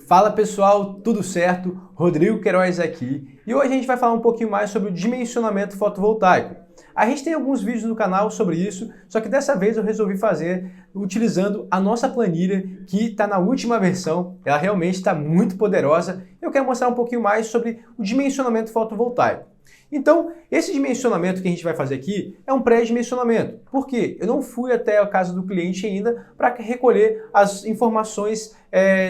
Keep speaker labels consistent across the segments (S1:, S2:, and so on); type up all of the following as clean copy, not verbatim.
S1: Fala pessoal, tudo certo? Rodrigo Queiroz aqui e hoje a gente vai falar um pouquinho mais sobre o dimensionamento fotovoltaico. A gente tem alguns vídeos no canal sobre isso, só que dessa vez eu resolvi fazer utilizando a nossa planilha que está na última versão, ela realmente está muito poderosa. Eu quero mostrar um pouquinho mais sobre o dimensionamento fotovoltaico. Então, esse dimensionamento que a gente vai fazer aqui é um pré-dimensionamento. Por quê? Eu não fui até a casa do cliente ainda para recolher as informações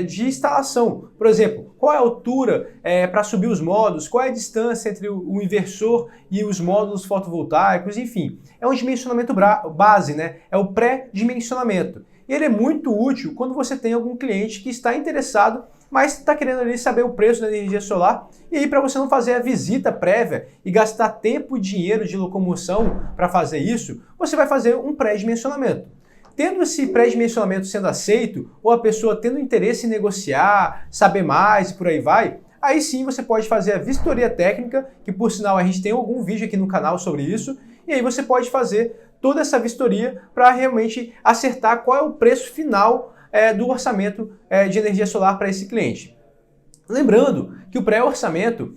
S1: de instalação. Por exemplo, qual é a altura para subir os módulos, qual é a distância entre o inversor e os módulos fotovoltaicos, enfim. É um dimensionamento base, né? É o pré-dimensionamento. E ele é muito útil quando você tem algum cliente que está interessado, mas está querendo ali saber o preço da energia solar, e aí para você não fazer a visita prévia e gastar tempo e dinheiro de locomoção para fazer isso, você vai fazer um pré-dimensionamento. Tendo esse pré-dimensionamento sendo aceito, ou a pessoa tendo interesse em negociar, saber mais e por aí vai, aí sim você pode fazer a vistoria técnica, que por sinal a gente tem algum vídeo aqui no canal sobre isso, e aí você pode fazer toda essa vistoria para realmente acertar qual é o preço final do orçamento de energia solar para esse cliente. Lembrando que o pré-orçamento,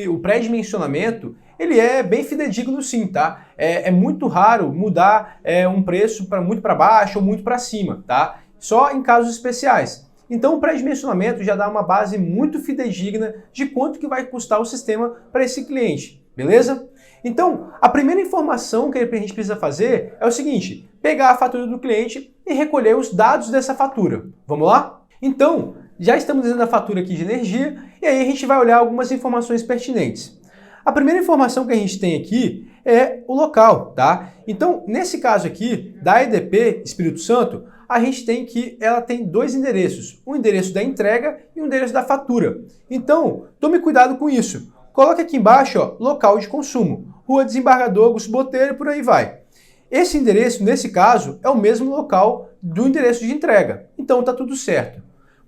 S1: o pré-dimensionamento, ele é bem fidedigno sim, tá? É muito raro mudar um preço muito para baixo ou muito para cima, tá? Só em casos especiais. Então o pré-dimensionamento já dá uma base muito fidedigna de quanto que vai custar o sistema para esse cliente, beleza? Então, a primeira informação que a gente precisa fazer é o seguinte: pegar a fatura do cliente e recolher os dados dessa fatura. Vamos lá? Então, já estamos dentro da fatura aqui de energia e aí a gente vai olhar algumas informações pertinentes. A primeira informação que a gente tem aqui é o local, tá? Então, nesse caso aqui, da EDP Espírito Santo, a gente tem que ela tem dois endereços, um endereço da entrega e um endereço da fatura. Então, tome cuidado com isso. Coloque aqui embaixo, ó, local de consumo, Rua Desembargador Augusto Botelho, por aí vai. Esse endereço, nesse caso, é o mesmo local do endereço de entrega. Então tá tudo certo.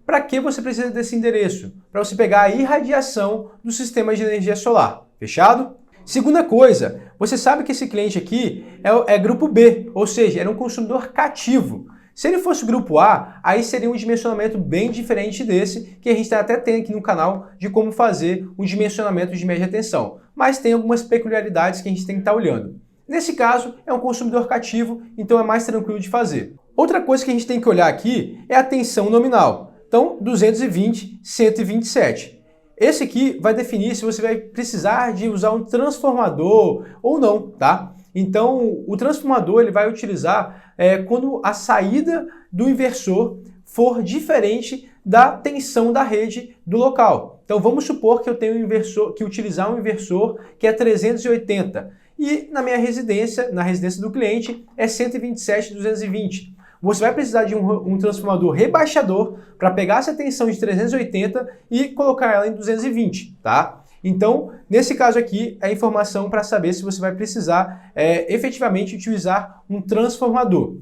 S1: Para que você precisa desse endereço? Para você pegar a irradiação do sistema de energia solar. Fechado? Segunda coisa, você sabe que esse cliente aqui é grupo B, ou seja, era um consumidor cativo. Se ele fosse o grupo A, aí seria um dimensionamento bem diferente desse, que a gente até tem aqui no canal de como fazer um dimensionamento de média tensão. Mas tem algumas peculiaridades que a gente tem que estar olhando. Nesse caso, é um consumidor cativo, então é mais tranquilo de fazer. Outra coisa que a gente tem que olhar aqui é a tensão nominal. Então, 220, 127. Esse aqui vai definir se você vai precisar de usar um transformador ou não, tá? Então, o transformador ele vai utilizar quando a saída do inversor for diferente da tensão da rede do local. Então, vamos supor que eu tenho que utilizar um inversor que é 380 e na minha residência, na residência do cliente, é 127, 220. Você vai precisar de um transformador rebaixador para pegar essa tensão de 380 e colocar ela em 220, tá? Então, nesse caso aqui, é a informação para saber se você vai precisar efetivamente utilizar um transformador.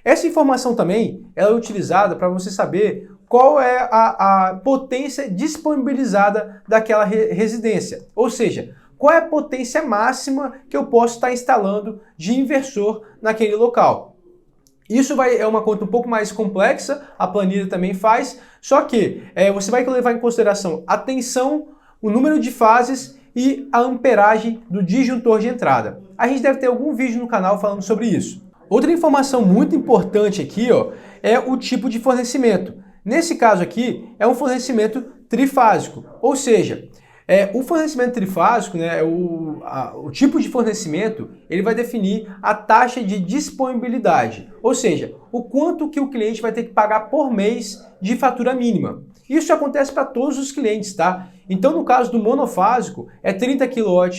S1: Essa informação também ela é utilizada para você saber qual é a potência disponibilizada daquela residência. Ou seja, qual é a potência máxima que eu posso estar instalando de inversor naquele local. Isso é uma conta um pouco mais complexa, a planilha também faz, só que você vai levar em consideração a tensão, o número de fases e a amperagem do disjuntor de entrada. A gente deve ter algum vídeo no canal falando sobre isso. Outra informação muito importante aqui, ó, é o tipo de fornecimento. Nesse caso aqui, é um fornecimento trifásico, ou seja, o fornecimento trifásico, né, o tipo de fornecimento, ele vai definir a taxa de disponibilidade, ou seja, o quanto que o cliente vai ter que pagar por mês de fatura mínima. Isso acontece para todos os clientes, tá? Então, no caso do monofásico, é 30 kWh,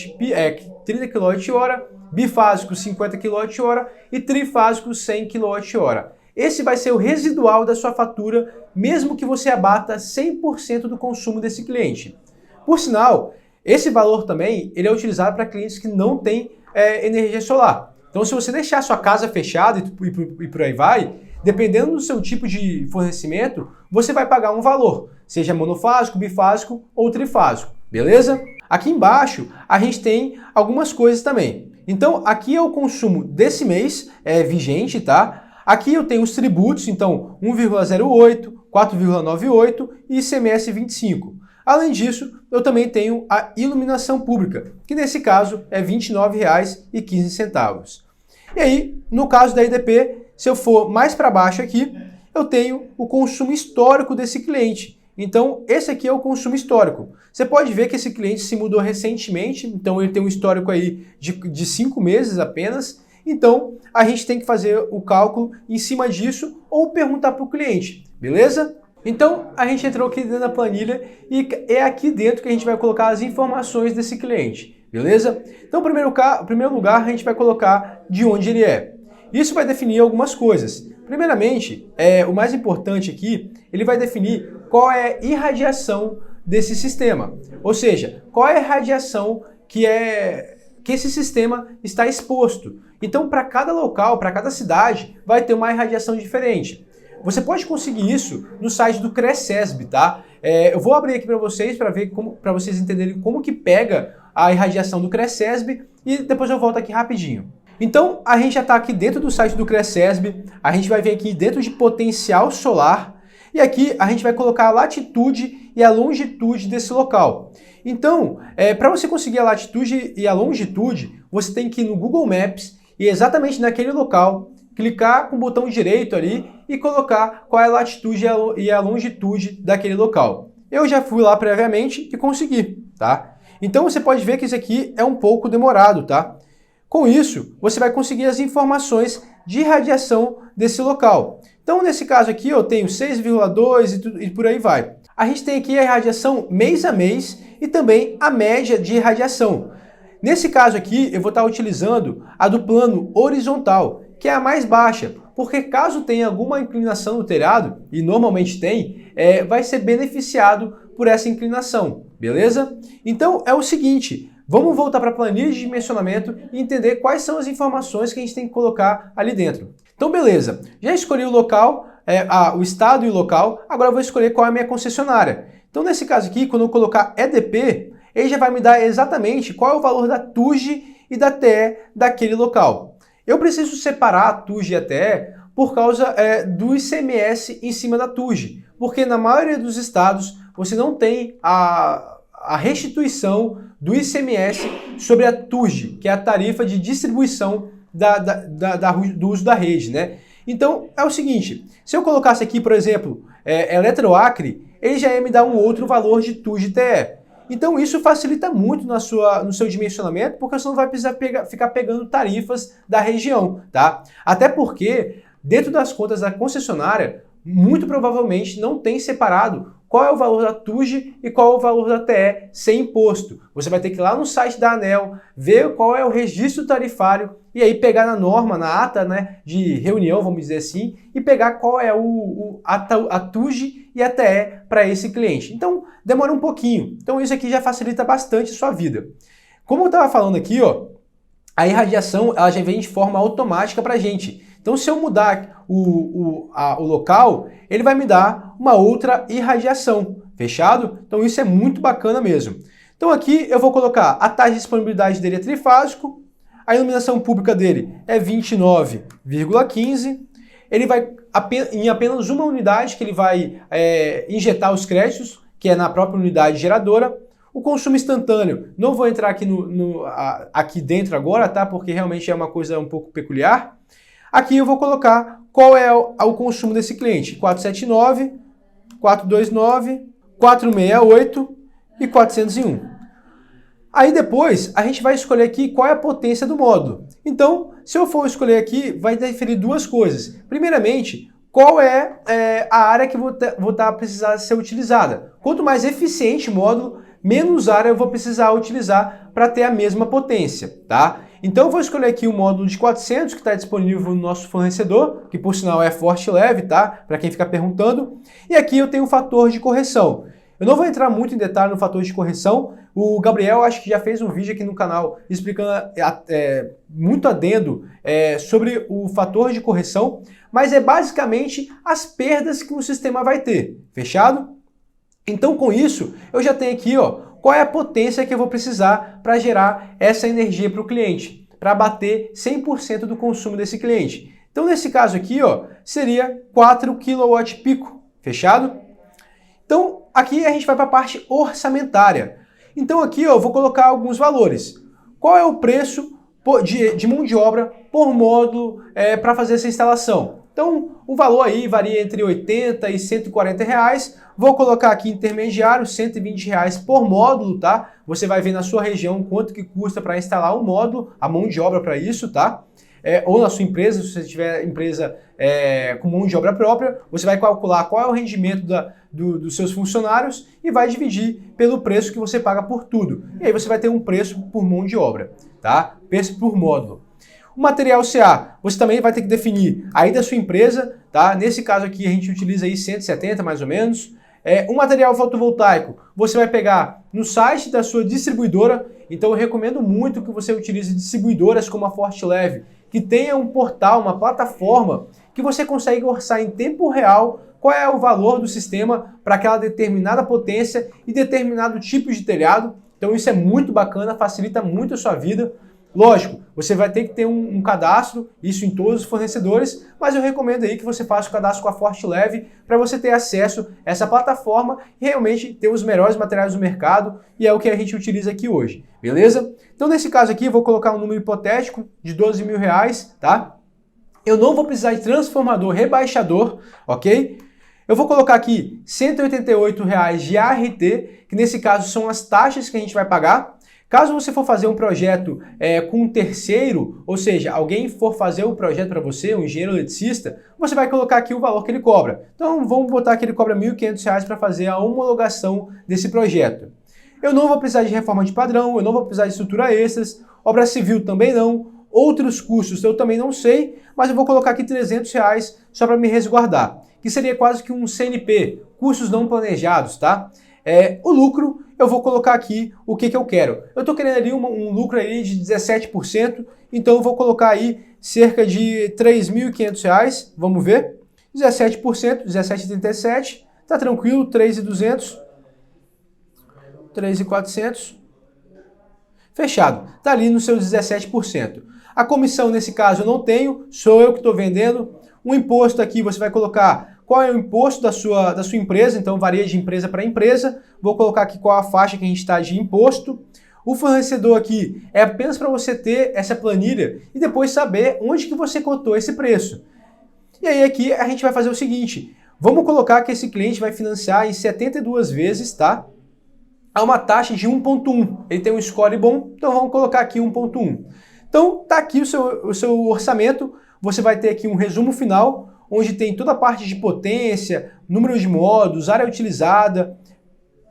S1: bifásico 50 kWh e trifásico 100 kWh. Esse vai ser o residual da sua fatura, mesmo que você abata 100% do consumo desse cliente. Por sinal, esse valor também ele é utilizado para clientes que não têm energia solar. Então, se você deixar a sua casa fechada e por aí vai, dependendo do seu tipo de fornecimento, você vai pagar um valor, seja monofásico, bifásico ou trifásico, beleza? Aqui embaixo, a gente tem algumas coisas também. Então, aqui é o consumo desse mês vigente, tá? Aqui eu tenho os tributos, então 1,08, 4,98 e ICMS 25. Além disso, eu também tenho a iluminação pública, que nesse caso é R$ 29,15. E aí, no caso da EDP, se eu for mais para baixo aqui, eu tenho o consumo histórico desse cliente. Então, esse aqui é o consumo histórico. Você pode ver que esse cliente se mudou recentemente, então ele tem um histórico aí de 5 meses apenas. Então, a gente tem que fazer o cálculo em cima disso ou perguntar para o cliente, beleza? Então, a gente entrou aqui dentro da planilha e é aqui dentro que a gente vai colocar as informações desse cliente, beleza? Então, em primeiro lugar, a gente vai colocar de onde ele é. Isso vai definir algumas coisas. Primeiramente, o mais importante aqui, ele vai definir qual é a irradiação desse sistema. Ou seja, qual é a radiação que esse sistema está exposto. Então, para cada local, para cada cidade, vai ter uma irradiação diferente. Você pode conseguir isso no site do CRECESB, tá? Eu vou abrir aqui para vocês, para vocês entenderem como que pega a irradiação do CRECESB e depois eu volto aqui rapidinho. Então, a gente já está aqui dentro do site do CRECESB, a gente vai vir aqui dentro de potencial solar e aqui a gente vai colocar a latitude e a longitude desse local. Então, para você conseguir a latitude e a longitude, você tem que ir no Google Maps e exatamente naquele local, clicar com o botão direito ali e colocar qual é a latitude e a longitude daquele local. Eu já fui lá previamente e consegui, tá? Então você pode ver que isso aqui é um pouco demorado, tá? Com isso, você vai conseguir as informações de radiação desse local. Então nesse caso aqui eu tenho 6,2 e por aí vai. A gente tem aqui a irradiação mês a mês e também a média de irradiação. Nesse caso aqui eu vou estar utilizando a do plano horizontal, que é a mais baixa, porque caso tenha alguma inclinação no telhado, e normalmente tem, vai ser beneficiado por essa inclinação, beleza? Então é o seguinte, vamos voltar para a planilha de dimensionamento e entender quais são as informações que a gente tem que colocar ali dentro. Então beleza, já escolhi o local, o estado e o local, agora eu vou escolher qual é a minha concessionária. Então nesse caso aqui, quando eu colocar EDP, ele já vai me dar exatamente qual é o valor da TUJ e da TE daquele local. Eu preciso separar a TUJ e a TE por causa do ICMS em cima da TUJ, porque na maioria dos estados você não tem a restituição do ICMS sobre a TUJ, que é a tarifa de distribuição do uso da rede, né? Então é o seguinte, se eu colocasse aqui, por exemplo, Eletroacre, ele já ia me dar um outro valor de TUJ e TE. Então isso facilita muito no seu dimensionamento, porque você não vai precisar ficar pegando tarifas da região, tá? Até porque, dentro das contas da concessionária, muito provavelmente não tem separado qual é o valor da TUJ e qual é o valor da TE sem imposto. Você vai ter que ir lá no site da ANEEL, ver qual é o registro tarifário e aí pegar na norma, na ata, né, de reunião, vamos dizer assim, e pegar qual é a TUJ e a TE para esse cliente. Então, demora um pouquinho. Então, isso aqui já facilita bastante a sua vida. Como eu estava falando aqui, ó, a irradiação ela já vem de forma automática para a gente. Então, se eu mudar o local, ele vai me dar uma outra irradiação, fechado? Então, isso é muito bacana mesmo. Então, aqui eu vou colocar a taxa de disponibilidade dele é trifásico, a iluminação pública dele é 29,15, ele vai em apenas uma unidade que ele vai injetar os créditos, que é na própria unidade geradora. O consumo instantâneo, não vou entrar aqui, aqui dentro agora, tá? Porque realmente é uma coisa um pouco peculiar. Aqui eu vou colocar qual é o consumo desse cliente. 479, 429, 468 e 401. Aí depois a gente vai escolher aqui qual é a potência do módulo. Então, se eu for escolher aqui, vai interferir duas coisas. Primeiramente, qual é a área que vou precisar ser utilizada. Quanto mais eficiente o módulo, menos área eu vou precisar utilizar para ter a mesma potência, tá? Então eu vou escolher aqui o módulo de 400 que está disponível no nosso fornecedor, que por sinal é forte e leve, tá? Para quem fica perguntando. E aqui eu tenho o fator de correção. Eu não vou entrar muito em detalhe no fator de correção. O Gabriel acho que já fez um vídeo aqui no canal explicando muito adendo sobre o fator de correção, mas é basicamente as perdas que o sistema vai ter, fechado? Então com isso eu já tenho aqui, ó, qual é a potência que eu vou precisar para gerar essa energia para o cliente, para bater 100% do consumo desse cliente. Então nesse caso aqui, ó, seria 4 kWp, Fechado? Então, aqui a gente vai para a parte orçamentária. Então aqui eu vou colocar alguns valores. Qual é o preço de mão de obra por módulo para fazer essa instalação? Então, o valor aí varia entre 80 e 140 reais. Vou colocar aqui intermediário, 120 reais por módulo, tá? Você vai ver na sua região quanto que custa para instalar um módulo, a mão de obra para isso, tá? Ou na sua empresa, se você tiver empresa com mão de obra própria, você vai calcular qual é o rendimento dos seus funcionários e vai dividir pelo preço que você paga por tudo. E aí você vai ter um preço por mão de obra, tá? Preço por módulo. O material CA, você também vai ter que definir aí da sua empresa, tá? Nesse caso aqui a gente utiliza aí 170 mais ou menos. O material fotovoltaico, você vai pegar no site da sua distribuidora, então eu recomendo muito que você utilize distribuidoras como a Forteleve, que tenha um portal, uma plataforma que você consegue orçar em tempo real qual é o valor do sistema para aquela determinada potência e determinado tipo de telhado. Então isso é muito bacana, facilita muito a sua vida. Lógico, você vai ter que ter um cadastro, isso em todos os fornecedores, mas eu recomendo aí que você faça o cadastro com a Forteleve para você ter acesso a essa plataforma e realmente ter os melhores materiais do mercado, e é o que a gente utiliza aqui hoje, beleza? Então nesse caso aqui eu vou colocar um número hipotético de 12 mil reais, tá? Eu não vou precisar de transformador rebaixador, ok? Eu vou colocar aqui R$ 188 reais de ART, que nesse caso são as taxas que a gente vai pagar. Caso você for fazer um projeto com um terceiro, ou seja, alguém for fazer o projeto para você, um engenheiro eletricista, você vai colocar aqui o valor que ele cobra. Então vamos botar que ele cobra R$ 1.500 para fazer a homologação desse projeto. Eu não vou precisar de reforma de padrão, eu não vou precisar de estrutura extras, obra civil também não, outros custos eu também não sei, mas eu vou colocar aqui R$ 300 reais só para me resguardar, que seria quase que um CNP, custos não planejados, tá? O lucro, eu vou colocar aqui o que eu quero. Eu estou querendo ali um lucro aí de 17%, então eu vou colocar aí cerca de R$ 3.500, vamos ver? 17%, 17,37, tá tranquilo, 3.200, 3.400, fechado. Tá ali no seu 17%. A comissão nesse caso eu não tenho, sou eu que estou vendendo. O imposto aqui você vai colocar qual é o imposto da sua empresa, então varia de empresa para empresa. Vou colocar aqui qual a faixa que a gente está de imposto. O fornecedor aqui é apenas para você ter essa planilha e depois saber onde que você cotou esse preço. E aí aqui a gente vai fazer o seguinte, vamos colocar que esse cliente vai financiar em 72 vezes, tá? A uma taxa de 1,1. Ele tem um score bom, então vamos colocar aqui 1,1. Então tá aqui o seu orçamento, você vai ter aqui um resumo final, onde tem toda a parte de potência, número de módulos, área utilizada,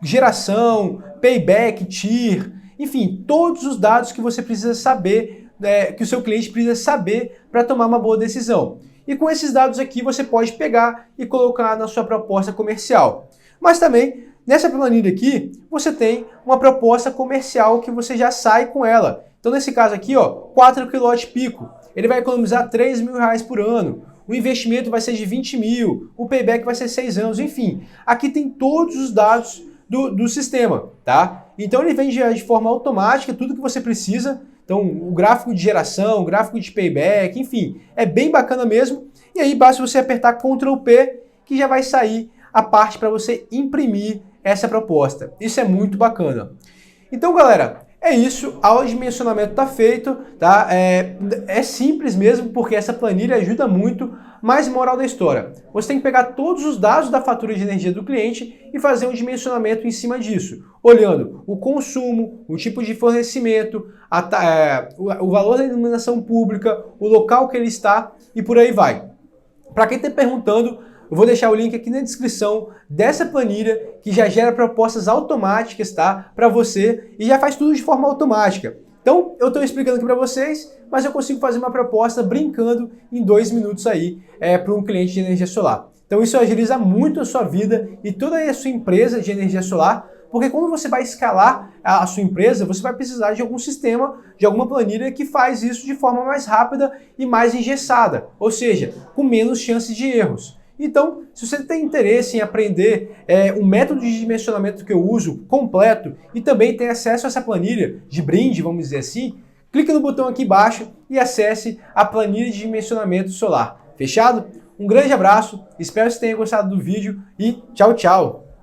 S1: geração, payback, TIR, enfim, todos os dados que você precisa saber, que o seu cliente precisa saber para tomar uma boa decisão. E com esses dados aqui você pode pegar e colocar na sua proposta comercial. Mas também, nessa planilha aqui, você tem uma proposta comercial que você já sai com ela. Então nesse caso aqui, ó, 4 kW ele vai economizar R$ 3.000 por ano. O investimento vai ser de 20 mil, o payback vai ser 6 anos, enfim. Aqui tem todos os dados do sistema, tá? Então ele vem de forma automática tudo que você precisa. Então o gráfico de geração, o gráfico de payback, enfim, é bem bacana mesmo. E aí basta você apertar Ctrl P que já vai sair a parte para você imprimir essa proposta. Isso é muito bacana. Então galera, é isso, a aula de dimensionamento está feito, tá? É simples mesmo, porque essa planilha ajuda muito, mas moral da história, você tem que pegar todos os dados da fatura de energia do cliente e fazer um dimensionamento em cima disso, olhando o consumo, o tipo de fornecimento, o valor da iluminação pública, o local que ele está e por aí vai. Para quem está perguntando, eu vou deixar o link aqui na descrição dessa planilha que já gera propostas automáticas, tá? Para você e já faz tudo de forma automática. Então, eu estou explicando aqui para vocês, mas eu consigo fazer uma proposta brincando em 2 minutos aí para um cliente de energia solar. Então, isso agiliza muito a sua vida e toda a sua empresa de energia solar, porque quando você vai escalar a sua empresa, você vai precisar de algum sistema, de alguma planilha que faz isso de forma mais rápida e mais engessada, ou seja, com menos chances de erros. Então, se você tem interesse em aprender um método de dimensionamento que eu uso completo e também tem acesso a essa planilha de brinde, vamos dizer assim, clique no botão aqui embaixo e acesse a planilha de dimensionamento solar. Fechado? Um grande abraço, espero que você tenha gostado do vídeo e tchau, tchau!